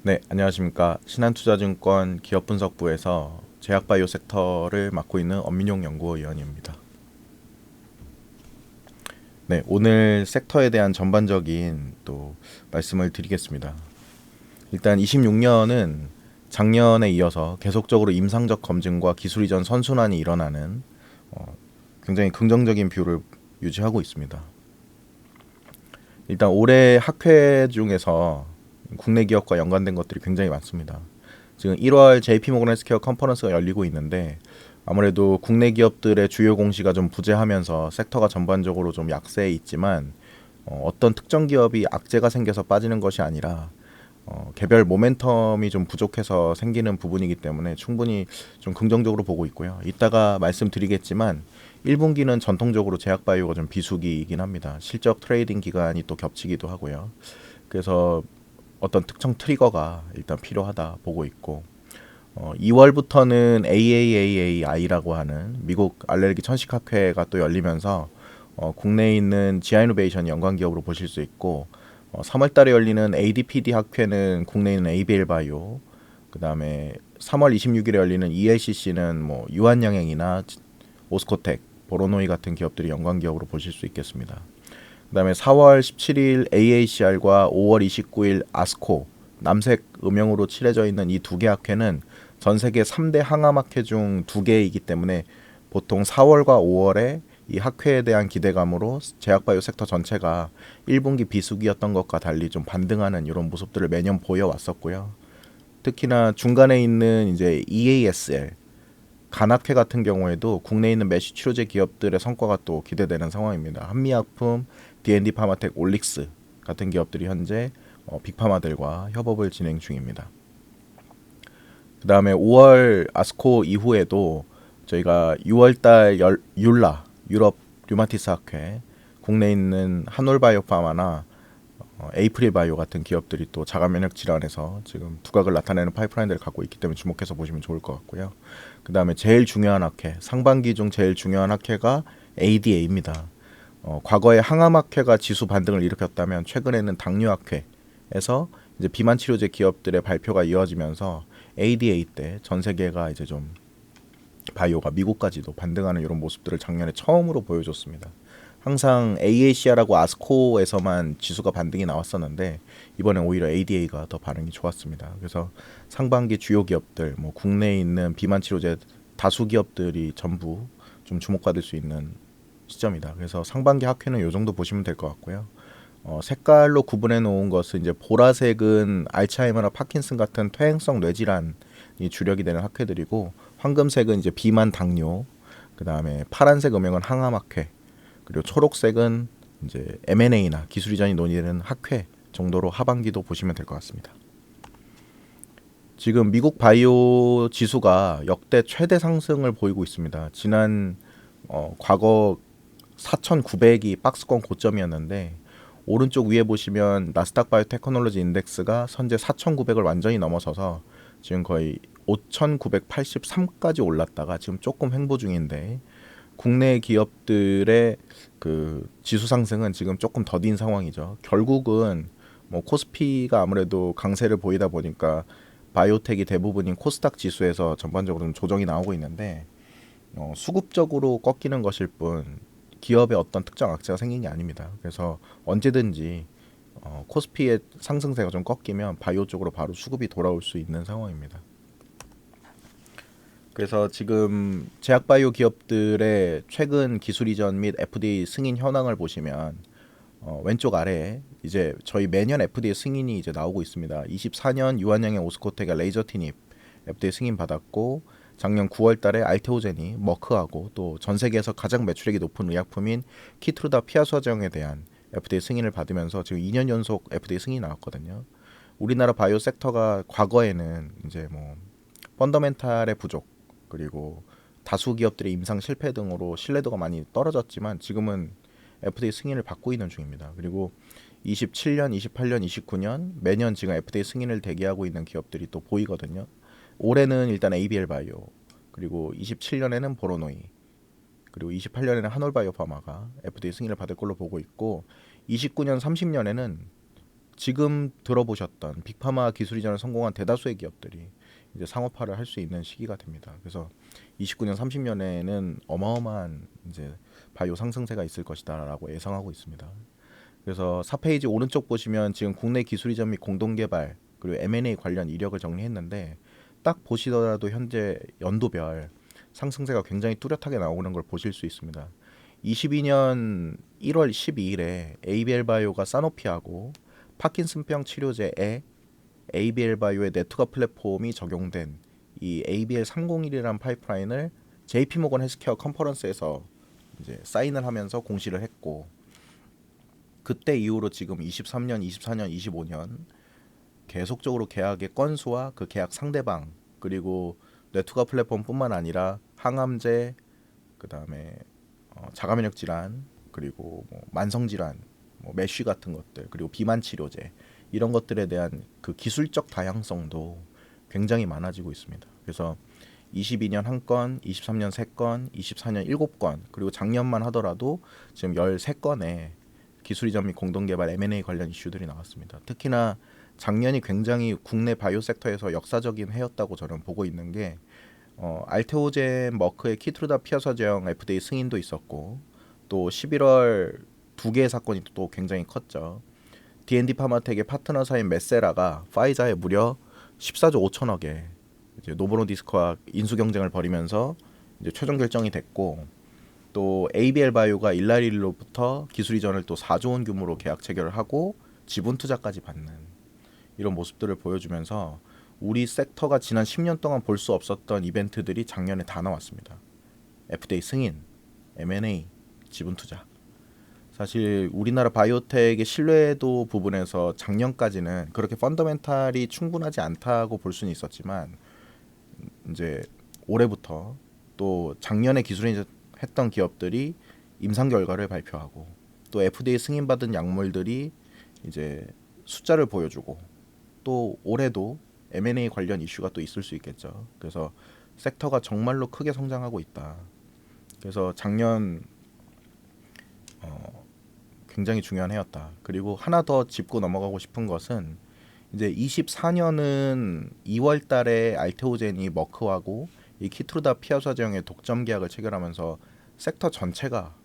네, 안녕하십니까. 신한투자증권 기업분석부에서 제약바이오 섹터를 맡고 있는 엄민용 연구위원입니다. 네, 오늘 섹터에 대한 전반적인 또 말씀을 드리겠습니다. 일단 26년은 작년에 이어서 계속적으로 임상적 검증과 기술 이전 선순환이 일어나는 굉장히 긍정적인 뷰를 유지하고 있습니다. 일단 올해 학회 중에서 국내 기업과 연관된 것들이 굉장히 많습니다. 지금 1월 JP모건 헬스케어 컨퍼런스가 열리고 있는데 아무래도 국내 기업들의 주요 공시가 좀 부재하면서 섹터가 전반적으로 좀 약세에 있지만 어떤 특정 기업이 악재가 생겨서 빠지는 것이 아니라 개별 모멘텀이 좀 부족해서 생기는 부분이기 때문에 충분히 좀 긍정적으로 보고 있고요. 이따가 말씀드리겠지만 1분기는 전통적으로 제약바이오가 좀 비수기이긴 합니다. 실적 트레이딩 기간이 또 겹치기도 하고요. 그래서 어떤 특정 트리거가 일단 필요하다 보고 있고 2월부터는 AAAAI라고 하는 미국 알레르기 천식학회가 또 열리면서 국내에 있는 지아이노베이션 연관 기업으로 보실 수 있고 3월 달에 열리는 ADPD 학회는 국내에 있는 ABL 바이오 그다음에 3월 26일에 열리는 ELCC는 뭐 유한양행이나 오스코텍, 보로노이 같은 기업들이 연관 기업으로 보실 수 있겠습니다. 그다음에 4월 17일 AACR과 5월 29일 아스코 남색 음영으로 칠해져 있는 이 두 개 학회는 전 세계 3대 항암 학회 중 두 개이기 때문에 보통 4월과 5월에 이 학회에 대한 기대감으로 제약바이오 섹터 전체가 1분기 비수기였던 것과 달리 좀 반등하는 이런 모습들을 매년 보여왔었고요. 특히나 중간에 있는 이제 EASL 간학회 같은 경우에도 국내에 있는 메쉬 치료제 기업들의 성과가 또 기대되는 상황입니다. 한미약품, D&D 파마텍, 올릭스 같은 기업들이 현재 빅파마들과 협업을 진행 중입니다. 그 다음에 5월 아스코 이후에도 저희가 6월달 율라 유럽 류마티스 학회, 국내에 있는 한올바이오파마나 에이프릴바이오 같은 기업들이 또 자가 면역 질환에서 지금 두각을 나타내는 파이프라인들을 갖고 있기 때문에 주목해서 보시면 좋을 것 같고요. 그 다음에 제일 중요한 학회, 상반기 중 제일 중요한 학회가 ADA입니다. 과거에 항암 학회가 지수 반등을 일으켰다면 최근에는 당뇨 학회에서 이제 비만 치료제 기업들의 발표가 이어지면서 ADA 때 전 세계가 이제 좀 바이오가 미국까지도 반등하는 이런 모습들을 작년에 처음으로 보여줬습니다. 항상 AACR하고 아스코에서만 지수가 반등이 나왔었는데 이번엔 오히려 ADA가 더 반응이 좋았습니다. 그래서 상반기 주요 기업들, 뭐 국내에 있는 비만 치료제 다수 기업들이 전부 좀 주목받을 수 있는 시점이다. 그래서 상반기 학회는 이 정도 보시면 될 것 같고요. 색깔로 구분해 놓은 것은 이제 보라색은 알츠하이머나 파킨슨 같은 퇴행성 뇌질환이 주력이 되는 학회들이고 황금색은 이제 비만 당뇨, 그 다음에 파란색 음영은 항암 학회, 그리고 초록색은 이제 M&A나 기술 이전이 논의되는 학회 정도로 하반기도 보시면 될 것 같습니다. 지금 미국 바이오 지수가 역대 최대 상승을 보이고 있습니다. 지난 과거 4,900이 박스권 고점이었는데 오른쪽 위에 보시면 나스닥 바이오 테크놀로지 인덱스가 현재 4,900을 완전히 넘어서서 지금 거의 5,983까지 올랐다가 지금 조금 횡보 중인데 국내 기업들의 그 지수 상승은 지금 조금 더딘 상황이죠. 결국은 뭐 코스피가 아무래도 강세를 보이다 보니까 바이오텍이 대부분인 코스닥 지수에서 전반적으로 좀 조정이 나오고 있는데 수급적으로 꺾이는 것일 뿐 기업의 어떤 특정 악재가 생긴 게 아닙니다. 그래서 언제든지 코스피의 상승세가 좀 꺾이면 바이오 쪽으로 바로 수급이 돌아올 수 있는 상황입니다. 그래서 지금 제약바이오 기업들의 최근 기술 이전 및 FDA 승인 현황을 보시면 왼쪽 아래에 이제 저희 매년 FDA 승인이 이제 나오고 있습니다. 24년 유한양의 오스코텍의 레이저티닙 FDA 승인 받았고 작년 9월달에 알테오젠이 머크하고 또 전 세계에서 가장 매출액이 높은 의약품인 키트루다 피아소정에 대한 FDA 승인을 받으면서 지금 2년 연속 FDA 승인이 나왔거든요. 우리나라 바이오 섹터가 과거에는 이제 뭐 펀더멘탈의 부족 그리고 다수 기업들의 임상 실패 등으로 신뢰도가 많이 떨어졌지만 지금은 FDA 승인을 받고 있는 중입니다. 그리고 27년, 28년, 29년 매년 지금 FDA 승인을 대기하고 있는 기업들이 또 보이거든요. 올해는 일단 ABL 바이오, 그리고 27년에는 보로노이, 그리고 28년에는 한올바이오파마가 FDA 승인을 받을 걸로 보고 있고 29년, 30년에는 지금 들어보셨던 빅파마 기술 이전을 성공한 대다수의 기업들이 이제 상업화를 할 수 있는 시기가 됩니다. 그래서 29년, 30년에는 어마어마한 이제 바이오 상승세가 있을 것이다라고 예상하고 있습니다. 그래서 4페이지 오른쪽 보시면 지금 국내 기술 이전 및 공동 개발 그리고 M&A 관련 이력을 정리했는데 딱 보시더라도 현재 연도별 상승세가 굉장히 뚜렷하게 나오는 걸 보실 수 있습니다. 22년 1월 12일에 ABL 바이오가 사노피하고 파킨슨병 치료제에 ABL 바이오의 네트워크 플랫폼이 적용된 이 ABL 301이라는 파이프라인을 JP 모건 헬스케어 컨퍼런스에서 이제 사인을 하면서 공시를 했고, 그때 이후로 지금 23년, 24년, 25년 계속적으로 계약의 건수와 그 계약 상대방 그리고 네트워크 플랫폼뿐만 아니라 항암제, 그다음에 자가면역 질환, 그리고 뭐 만성 질환, 뭐 메쉬 같은 것들, 그리고 비만 치료제 이런 것들에 대한 그 기술적 다양성도 굉장히 많아지고 있습니다. 그래서 22년 1건, 23년 3건, 24년 7건, 그리고 작년만 하더라도 지금 13건의 기술 이전 및 공동 개발 M&A 관련 이슈들이 나왔습니다. 특히나 작년이 굉장히 국내 바이오 섹터에서 역사적인 해였다고 저는 보고 있는 게 알테오젠 머크의 키트루다 피아사 제형 FDA 승인도 있었고, 또 11월 두 개의 사건이 또 굉장히 컸죠. D&D 파마텍의 파트너사인 메세라가 파이자에 무려 14조 5천억에 이제 노보노디스크와 인수 경쟁을 벌이면서 이제 최종 결정이 됐고, 또 ABL 바이오가 일라리로부터 기술 이전을 또 4조 원 규모로 계약 체결을 하고 지분 투자까지 받는 이런 모습들을 보여주면서 우리 섹터가 지난 10년 동안 볼 수 없었던 이벤트들이 작년에 다 나왔습니다. FDA 승인, M&A, 지분 투자. 사실 우리나라 바이오텍의 신뢰도 부분에서 작년까지는 그렇게 펀더멘탈이 충분하지 않다고 볼 수는 있었지만, 이제 올해부터 또 작년에 기술이 했던 기업들이 임상 결과를 발표하고, 또 FDA 승인받은 약물들이 이제 숫자를 보여주고, 또 올해도 M&A 관련 이슈가 또 있을 수 있겠죠. 그래서 섹터가 정말로 크게 성장하고 있다. 그래서 작년 굉장히 중요한 해였다. 그리고 하나 더 짚고 넘어가고 싶은 것은 이제 24년은 2월 달에 알테오젠이 머크하고 이 키트루다 피아사 제형의 독점 계약을 체결하면서 섹터 전체가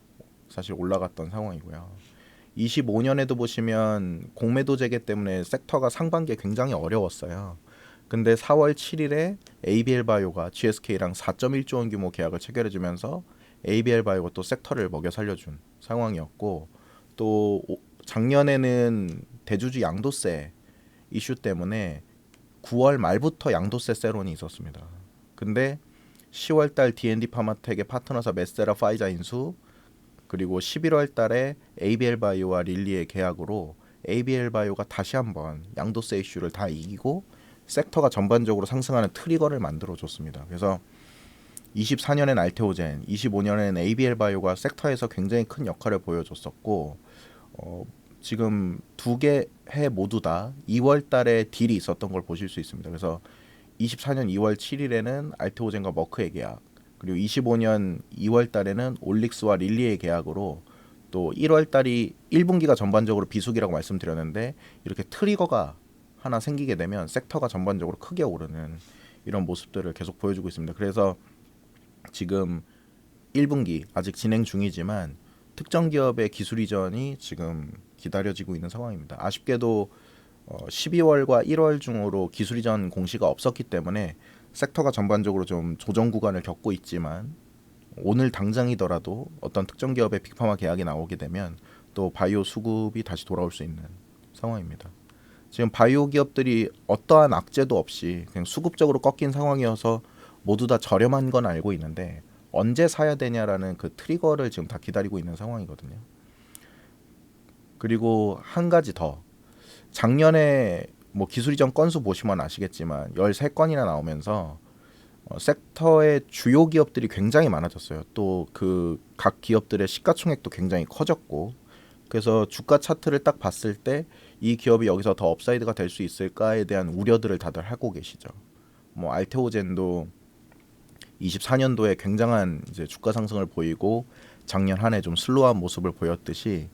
사실 올라갔던 상황이고요. 25년에도 보시면 공매도 재개 때문에 섹터가 상반기에 굉장히 어려웠어요. 근데 4월 7일에 ABL 바이오가 GSK랑 4.1조 원 규모 계약을 체결해주면서 ABL 바이오가 또 섹터를 먹여 살려준 상황이었고, 또 작년에는 대주주 양도세 이슈 때문에 9월 말부터 양도세 세론이 있었습니다. 근데 10월 달 D&D 파마텍의 파트너사 메세라 파이자 인수, 그리고 11월 달에 ABL 바이오와 릴리의 계약으로 ABL 바이오가 다시 한번 양도세 이슈를 다 이기고 섹터가 전반적으로 상승하는 트리거를 만들어 줬습니다. 그래서 24년엔 알테오젠, 25년엔 ABL 바이오가 섹터에서 굉장히 큰 역할을 보여줬었고, 지금 두 개 해 모두 다 2월 달에 딜이 있었던 걸 보실 수 있습니다. 그래서 24년 2월 7일에는 알테오젠과 머크의 계약, 그리고 25년 2월 달에는 올릭스와 릴리의 계약으로, 또 1월 달이 1분기가 전반적으로 비수기라고 말씀드렸는데 이렇게 트리거가 하나 생기게 되면 섹터가 전반적으로 크게 오르는 이런 모습들을 계속 보여주고 있습니다. 그래서 지금 1분기 아직 진행 중이지만 특정 기업의 기술 이전이 지금 기다려지고 있는 상황입니다. 아쉽게도 12월과 1월 중으로 기술 이전 공시가 없었기 때문에 섹터가 전반적으로 좀 조정 구간을 겪고 있지만, 오늘 당장이더라도 어떤 특정 기업의 빅파마 계약이 나오게 되면 또 바이오 수급이 다시 돌아올 수 있는 상황입니다. 지금 바이오 기업들이 어떠한 악재도 없이 그냥 수급적으로 꺾인 상황이어서 모두 다 저렴한 건 알고 있는데 언제 사야 되냐라는 그 트리거를 지금 다 기다리고 있는 상황이거든요. 그리고 한 가지 더, 작년에 뭐 기술 이전 건수 보시면 아시겠지만 13건이나 나오면서 섹터의 주요 기업들이 굉장히 많아졌어요. 또 그 각 기업들의 시가총액도 굉장히 커졌고, 그래서 주가 차트를 딱 봤을 때 이 기업이 여기서 더 업사이드가 될 수 있을까에 대한 우려들을 다들 하고 계시죠. 뭐 알테오젠도 24년도에 굉장한 이제 주가 상승을 보이고 작년 한 해 좀 슬로우한 모습을 보였듯이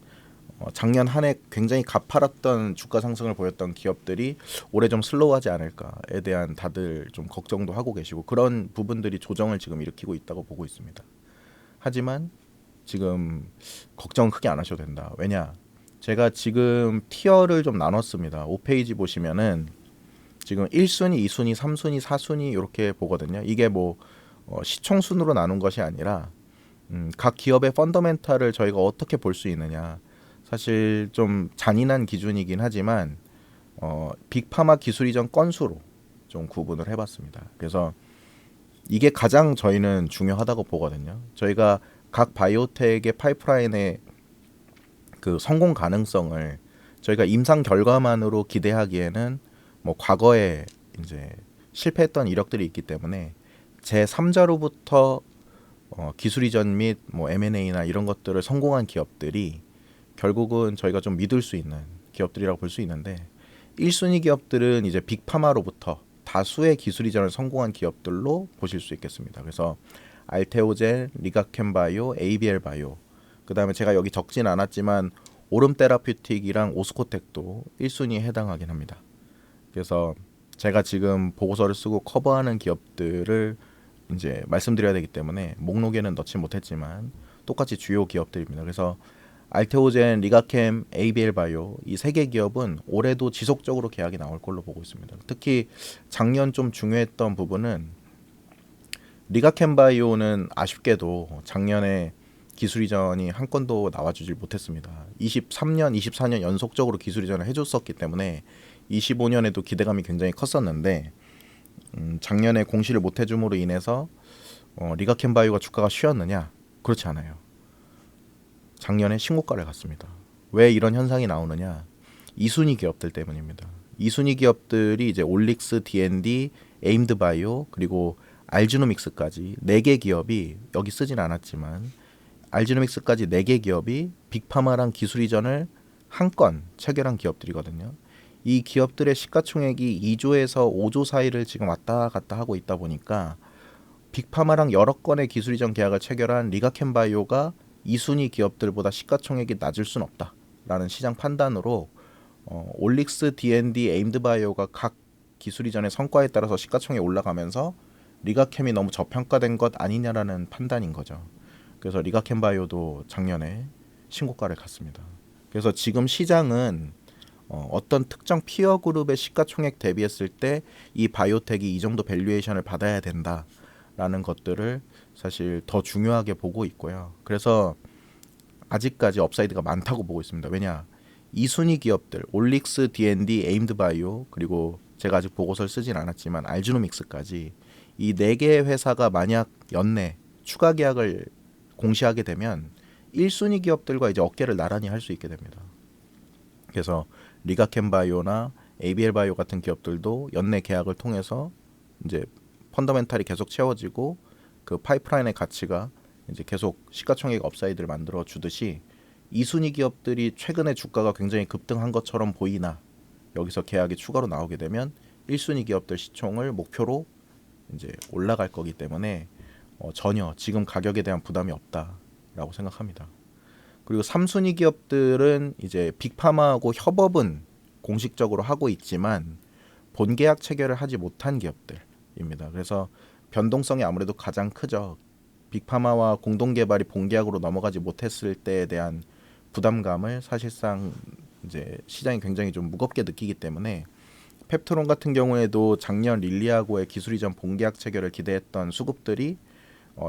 작년 한 해 굉장히 가파랐던 주가 상승을 보였던 기업들이 올해 좀 슬로우하지 않을까에 대한 다들 좀 걱정도 하고 계시고 그런 부분들이 조정을 지금 일으키고 있다고 보고 있습니다. 하지만 지금 걱정 크게 안 하셔도 된다. 왜냐? 제가 지금 티어를 좀 나눴습니다. 5페이지 보시면은 지금 1순위, 2순위, 3순위, 4순위 이렇게 보거든요. 이게 뭐 시총 순으로 나눈 것이 아니라 각 기업의 펀더멘탈을 저희가 어떻게 볼 수 있느냐. 사실 좀 잔인한 기준이긴 하지만 빅파마 기술 이전 건수로 좀 구분을 해봤습니다. 그래서 이게 가장 저희는 중요하다고 보거든요. 저희가 각 바이오텍의 파이프라인의 그 성공 가능성을 저희가 임상 결과만으로 기대하기에는 뭐 과거에 이제 실패했던 이력들이 있기 때문에 제 3자로부터 기술 이전 및 뭐 M&A나 이런 것들을 성공한 기업들이 결국은 저희가 좀 믿을 수 있는 기업들이라고 볼 수 있는데 1순위 기업들은 이제 빅파마로부터 다수의 기술 이전을 성공한 기업들로 보실 수 있겠습니다. 그래서 알테오젠, 리가켄바이오, ABL바이오 그다음에 제가 여기 적진 않았지만 오름 테라퓨틱이랑 오스코텍도 1순위에 해당하긴 합니다. 그래서 제가 지금 보고서를 쓰고 커버하는 기업들을 이제 말씀드려야 되기 때문에 목록에는 넣지 못했지만 똑같이 주요 기업들입니다. 그래서 알테오젠, 리가캠, ABL바이오 이 세 개 기업은 올해도 지속적으로 계약이 나올 걸로 보고 있습니다. 특히 작년 좀 중요했던 부분은 리가캠바이오는 아쉽게도 작년에 기술 이전이 한 건도 나와주질 못했습니다. 23년, 24년 연속적으로 기술 이전을 해줬었기 때문에 25년에도 기대감이 굉장히 컸었는데 작년에 공시를 못 해줌으로 인해서 리가켄바이오가 주가가 쉬었느냐? 그렇지 않아요. 작년에 신고가를 갔습니다. 왜 이런 현상이 나오느냐? 2순위 기업들 때문입니다. 2순위 기업들이 이제 올릭스, D&D, 에임드바이오 그리고 알지노믹스까지 4개 기업이 여기 쓰진 않았지만 알지노믹스까지 4개 기업이 빅파마랑 기술 이전을 한 건 체결한 기업들이거든요. 이 기업들의 시가총액이 2조에서 5조 사이를 지금 왔다 갔다 하고 있다 보니까 빅파마랑 여러 건의 기술 이전 계약을 체결한 리가켄바이오가 2순위 기업들보다 시가총액이 낮을 순 없다라는 시장 판단으로 올릭스, D&D, 에임드바이오가 각 기술 이전의 성과에 따라서 시가총액이 올라가면서 리가캠이 너무 저평가된 것 아니냐라는 판단인 거죠. 그래서 리가캠바이오도 작년에 신고가를 갔습니다. 그래서 지금 시장은 어떤 특정 피어 그룹의 시가총액 대비했을 때 이 바이오텍이 이 정도 밸류에이션을 받아야 된다라는 것들을 사실 더 중요하게 보고 있고요. 그래서 아직까지 업사이드가 많다고 보고 있습니다. 왜냐? 2순위 기업들 올릭스, D&D, 에임드바이오 그리고 제가 아직 보고서를 쓰진 않았지만 알지노믹스까지 이 4개의 회사가 만약 연내 추가 계약을 공시하게 되면 1순위 기업들과 이제 어깨를 나란히 할 수 있게 됩니다. 그래서 리가켄바이오나 ABL바이오 같은 기업들도 연내 계약을 통해서 이제 펀더멘탈이 계속 채워지고 그 파이프라인의 가치가 이제 계속 시가총액 업사이드를 만들어 주듯이 2순위 기업들이 최근에 주가가 굉장히 급등한 것처럼 보이나 여기서 계약이 추가로 나오게 되면 1순위 기업들 시총을 목표로 이제 올라갈 거기 때문에 전혀 지금 가격에 대한 부담이 없다라고 생각합니다. 그리고 3순위 기업들은 이제 빅파마하고 협업은 공식적으로 하고 있지만 본계약 체결을 하지 못한 기업들입니다. 그래서 변동성이 아무래도 가장 크죠. 빅파마와 공동개발이 본계약으로 넘어가지 못했을 때에 대한 부담감을 사실상 이제 시장이 굉장히 좀 무겁게 느끼기 때문에 펩트론 같은 경우에도 작년 릴리하고의 기술 이전 본계약 체결을 기대했던 수급들이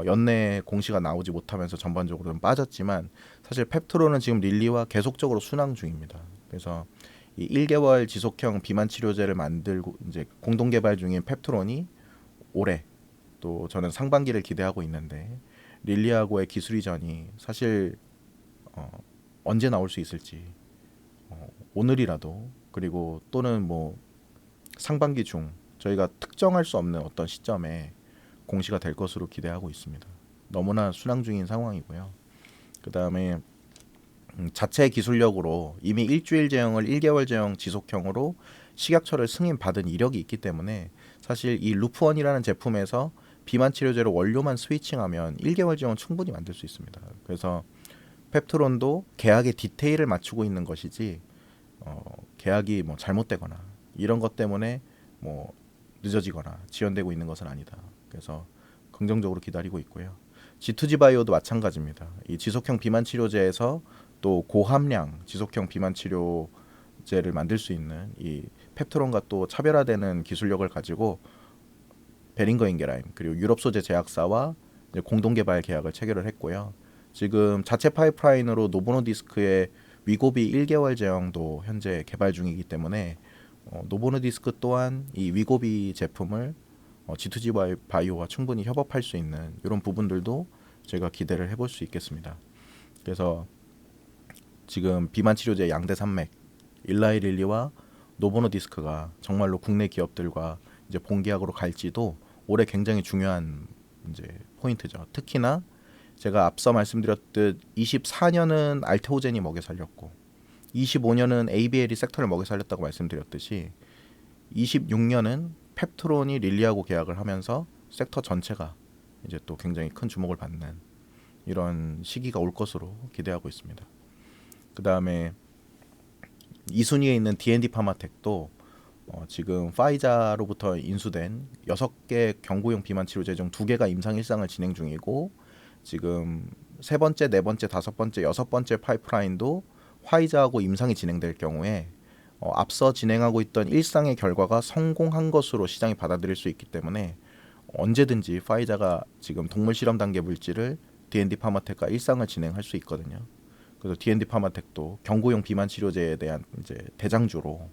연내 공시가 나오지 못하면서 전반적으로 좀 빠졌지만 사실 펩트론은 지금 릴리와 계속적으로 순항 중입니다. 그래서 이 1개월 지속형 비만 치료제를 만들고 이제 공동 개발 중인 펩트론이 올해 또 저는 상반기를 기대하고 있는데 릴리하고의 기술 이전이 사실 언제 나올 수 있을지 오늘이라도 그리고 또는 뭐 상반기 중 저희가 특정할 수 없는 어떤 시점에 공시가 될 것으로 기대하고 있습니다. 너무나 순항 중인 상황이고요. 그 다음에 자체 기술력으로 이미 일주일 제형을 1개월 제형 지속형으로 식약처를 승인받은 이력이 있기 때문에 사실 이 루프원이라는 제품에서 비만 치료제로 원료만 스위칭하면 1개월 제형은 충분히 만들 수 있습니다. 그래서 펩트론도 계약의 디테일을 맞추고 있는 것이지 계약이 뭐 잘못되거나 이런 것 때문에 뭐 늦어지거나 지연되고 있는 것은 아니다. 그래서 긍정적으로 기다리고 있고요. G2G 바이오도 마찬가지입니다. 이 지속형 비만 치료제에서 또 고함량 지속형 비만 치료제를 만들 수 있는 이 펩트론과 또 차별화되는 기술력을 가지고 베링거 인게라임 그리고 유럽 소재 제약사와 공동 개발 계약을 체결을 했고요. 지금 자체 파이프라인으로 노보노디스크의 위고비 1개월 제형도 현재 개발 중이기 때문에 노보노디스크 또한 이 위고비 제품을 G2G 바이오와 충분히 협업할 수 있는 이런 부분들도 제가 기대를 해볼 수 있겠습니다. 그래서 지금 비만 치료제 양대 산맥 일라이 릴리와 노보노디스크가 정말로 국내 기업들과 이제 본계약으로 갈지도 올해 굉장히 중요한 이제 포인트죠. 특히나 제가 앞서 말씀드렸듯 24년은 알테오젠이 먹여 살렸고 25년은 ABL이 섹터를 먹여 살렸다고 말씀드렸듯이 26년은 펩트론이 릴리하고 계약을 하면서 섹터 전체가 이제 또 굉장히 큰 주목을 받는 이런 시기가 올 것으로 기대하고 있습니다. 그 다음에 2순위에 있는 D&D 파마텍도 지금 파이자로부터 인수된 6개 경구용 비만 치료제 중 2개가 임상 1상을 진행 중이고 지금 세 번째, 네 번째, 다섯 번째, 여섯 번째 파이프라인도 화이자하고 임상이 진행될 경우에 앞서 진행하고 있던 1상의 결과가 성공한 것으로 시장이 받아들일 수 있기 때문에 언제든지 파이자가 지금 동물 실험 단계 물질을 D&D 파마텍과 1상을 진행할 수 있거든요. 그래서 D&D 파마텍도 경구용 비만 치료제에 대한 이제 대장주로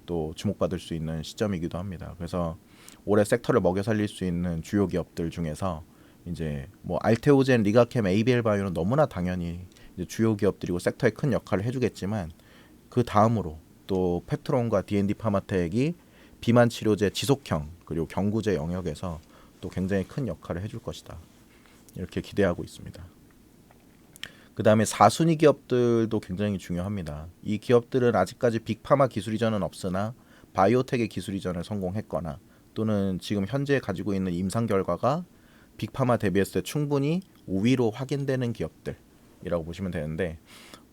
또 주목받을 수 있는 시점이기도 합니다. 그래서 올해 섹터를 먹여 살릴 수 있는 주요 기업들 중에서 이제 뭐 알테오젠, 리가캠, ABL 바이오는 너무나 당연히 이제 주요 기업들이고 섹터에 큰 역할을 해주겠지만 그 다음으로 또 펩트론과 D&D 파마텍이 비만 치료제 지속형 그리고 경구제 영역에서 또 굉장히 큰 역할을 해줄 것이다. 이렇게 기대하고 있습니다. 그 다음에 4순위 기업들도 굉장히 중요합니다. 이 기업들은 아직까지 빅파마 기술 이전은 없으나 바이오텍의 기술 이전을 성공했거나 또는 지금 현재 가지고 있는 임상 결과가 빅파마 대비했을 때 충분히 우위로 확인되는 기업들이라고 보시면 되는데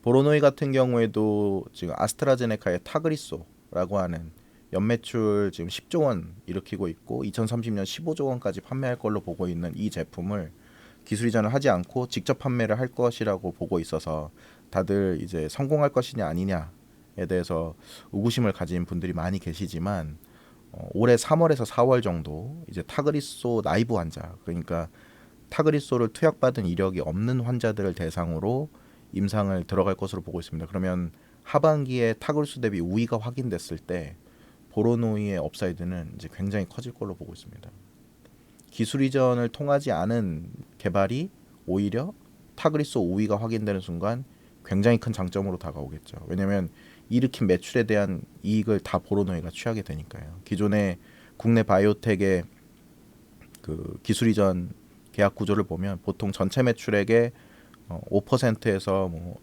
보로노이 같은 경우에도 지금 아스트라제네카의 타그리소라고 하는 연매출 지금 10조 원 일으키고 있고 2030년 15조 원까지 판매할 걸로 보고 있는 이 제품을 기술 이전을 하지 않고 직접 판매를 할 것이라고 보고 있어서 다들 이제 성공할 것이냐 아니냐에 대해서 의구심을 가진 분들이 많이 계시지만 올해 3월에서 4월 정도 이제 타그리소 나이브 환자 그러니까 타그리소를 투약받은 이력이 없는 환자들을 대상으로 임상을 들어갈 것으로 보고 있습니다. 그러면 하반기에 타그리소 대비 우위가 확인됐을 때 보로노이의 업사이드는 이제 굉장히 커질 걸로 보고 있습니다. 기술 이전을 통하지 않은 개발이 오히려 타그리소 우위가 확인되는 순간 굉장히 큰 장점으로 다가오겠죠. 왜냐하면 일으킨 매출에 대한 이익을 다 보로노이가 취하게 되니까요. 기존의 국내 바이오텍의 그 기술 이전 계약 구조를 보면 보통 전체 매출액의 5%에서 뭐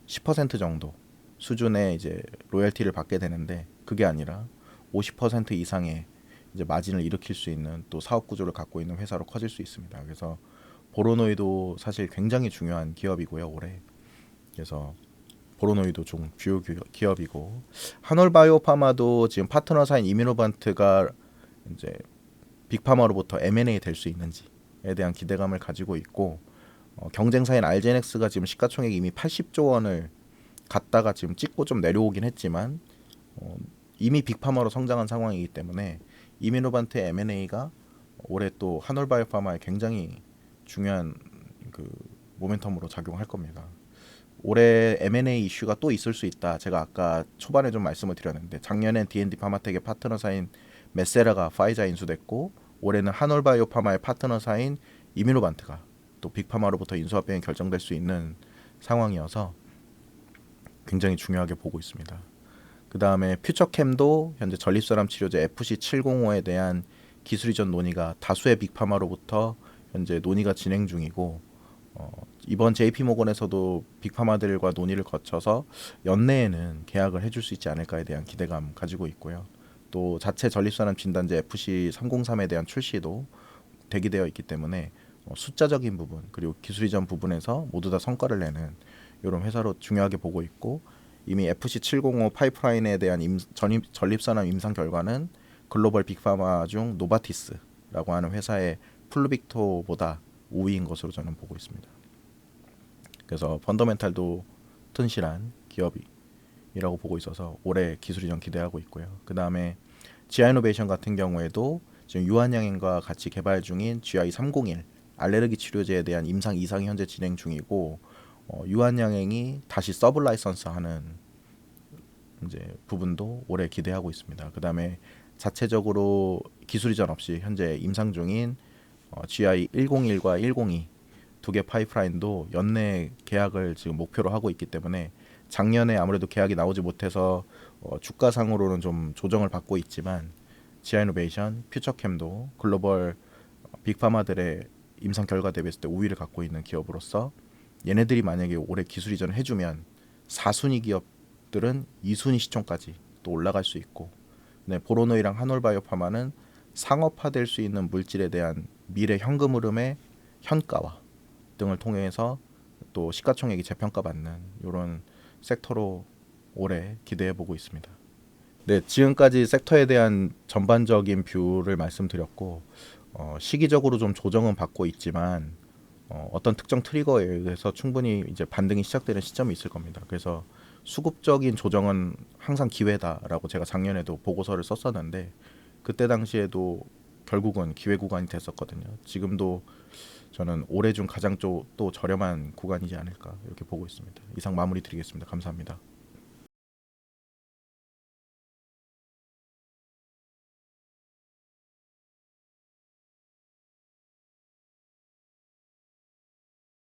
10% 정도 수준의 이제 로열티를 받게 되는데 그게 아니라 50% 이상의 이제 마진을 일으킬 수 있는 또 사업 구조를 갖고 있는 회사로 커질 수 있습니다. 그래서 보로노이도 사실 굉장히 중요한 기업이고요, 올해. 그래서 보로노이도 좀 주요 기업이고 한올바이오파마도 지금 파트너사인 이뮤노반트가 이제 빅파마로부터 M&A 될 수 있는지에 대한 기대감을 가지고 있고 경쟁사인 알제넥스가 지금 시가총액이 이미 80조 원을 갔다가 지금 찍고 좀 내려오긴 했지만 이미 빅파마로 성장한 상황이기 때문에 이뮤노반트의 M&A가 올해 또 한올바이오파마에 굉장히 중요한 그 모멘텀으로 작용할 겁니다. 올해 M&A 이슈가 또 있을 수 있다. 제가 아까 초반에 좀 말씀을 드렸는데 작년엔 D&D 파마텍의 파트너사인 메세라가 파이자에 인수됐고 올해는 한올바이오파마의 파트너사인 이뮤노반트가 또 빅파마로부터 인수합병이 결정될 수 있는 상황이어서 굉장히 중요하게 보고 있습니다. 그 다음에 퓨처캠도 현재 전립선암 치료제 FC705에 대한 기술 이전 논의가 다수의 빅파마로부터 현재 논의가 진행 중이고 이번 JP모건에서도 빅파마들과 논의를 거쳐서 연내에는 계약을 해줄 수 있지 않을까에 대한 기대감 가지고 있고요. 또 자체 전립선암 진단제 FC303에 대한 출시도 대기되어 있기 때문에 숫자적인 부분 그리고 기술 이전 부분에서 모두 다 성과를 내는 이런 회사로 중요하게 보고 있고, 이미 FC705 파이프라인에 대한 전립선암 임상 결과는 글로벌 빅파마 중 노바티스라고 하는 회사의 플루빅토보다 우위인 것으로 저는 보고 있습니다. 그래서 펀더멘탈도 튼실한 기업이라고 보고 있어서 올해 기술 이전 기대하고 있고요. 그 다음에 지아이노베이션 같은 경우에도 지금 유한양행과 같이 개발 중인 GI301 알레르기 치료제에 대한 임상 2상이 현재 진행 중이고, 유한양행이 다시 서브 라이선스 하는 이제 부분도 올해 기대하고 있습니다. 그 다음에 자체적으로 기술 이전 없이 현재 임상 중인 GI101과 102 두 개 파이프라인도 연내 계약을 지금 목표로 하고 있기 때문에 작년에 아무래도 계약이 나오지 못해서 주가상으로는 좀 조정을 받고 있지만, 지아이노베이션, 퓨처캠도 글로벌 빅파마들의 임상 결과 대비했을 때 우위를 갖고 있는 기업으로서 얘네들이 만약에 올해 기술 이전을 해주면 4순위 기업들은 2순위 시총까지 또 올라갈 수 있고, 네, 보로노이랑 한올바이오파마는 상업화될 수 있는 물질에 대한 미래 현금 흐름의 현가와 등을 통해서 또 시가총액이 재평가받는 이런 섹터로 올해 기대해 보고 있습니다. 네, 지금까지 섹터에 대한 전반적인 뷰를 말씀드렸고, 시기적으로 좀 조정은 받고 있지만 어떤 특정 트리거에 의해서 충분히 이제 반등이 시작되는 시점이 있을 겁니다. 그래서 수급적인 조정은 항상 기회다라고 제가 작년에도 보고서를 썼었는데, 그때 당시에도 결국은 기회 구간이 됐었거든요. 지금도 저는 올해 중 가장 또 저렴한 구간이지 않을까 이렇게 보고 있습니다. 이상 마무리 드리겠습니다. 감사합니다.